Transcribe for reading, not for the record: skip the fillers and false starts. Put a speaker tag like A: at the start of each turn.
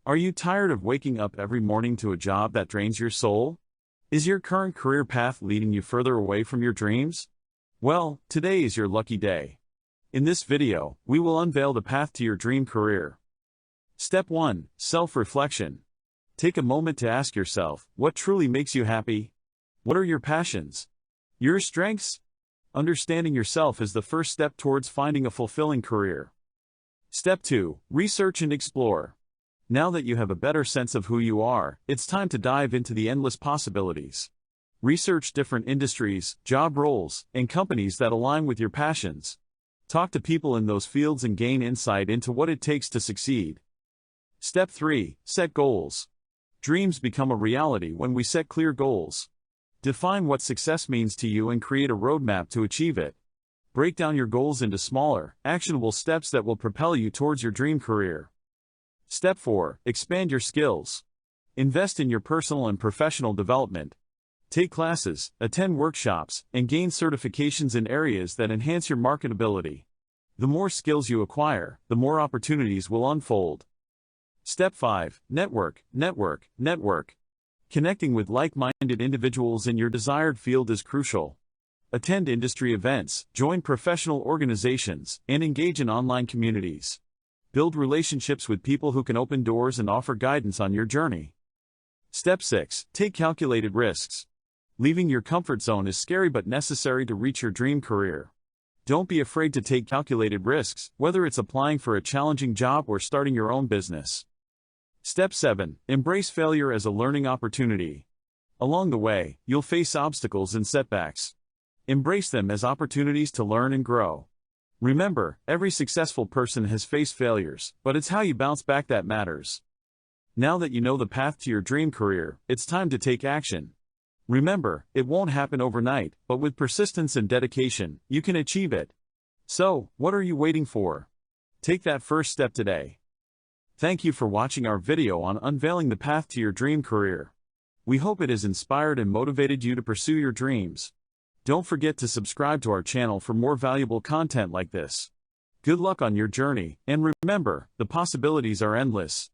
A: Are you tired of waking up every morning to a job that drains your soul? Is your current career path leading you further away from your dreams? Well, today is your lucky day. In this video, we will unveil the path to your dream career. Step 1. Self-reflection. Take a moment to ask yourself, what truly makes you happy? What are your passions? Your strengths? Understanding yourself is the first step towards finding a fulfilling career. Step 2. Research and explore. Now that you have a better sense of who you are, it's time to dive into the endless possibilities. Research different industries, job roles, and companies that align with your passions. Talk to people in those fields and gain insight into what it takes to succeed. Step 3. Set goals. Dreams become a reality when we set clear goals. Define what success means to you and create a roadmap to achieve it. Break down your goals into smaller, actionable steps that will propel you towards your dream career. Step 4. Expand your skills. Invest in your personal and professional development. Take classes, attend workshops, and gain certifications in areas that enhance your marketability. The more skills you acquire, the more opportunities will unfold. Step 5. Network. Connecting with like-minded individuals in your desired field is crucial. Attend industry events, join professional organizations, and engage in online communities. Build relationships with people who can open doors and offer guidance on your journey. Step 6. Take calculated risks. Leaving your comfort zone is scary but necessary to reach your dream career. Don't be afraid to take calculated risks, whether it's applying for a challenging job or starting your own business. Step 7. Embrace failure as a learning opportunity. Along the way, you'll face obstacles and setbacks. Embrace them as opportunities to learn and grow. Remember, every successful person has faced failures, but it's how you bounce back that matters. Now that you know the path to your dream career, it's time to take action. Remember, it won't happen overnight, but with persistence and dedication, you can achieve it. So, what are you waiting for? Take that first step today. Thank you for watching our video on unveiling the path to your dream career. We hope it has inspired and motivated you to pursue your dreams. Don't forget to subscribe to our channel for more valuable content like this. Good luck on your journey, and remember, the possibilities are endless.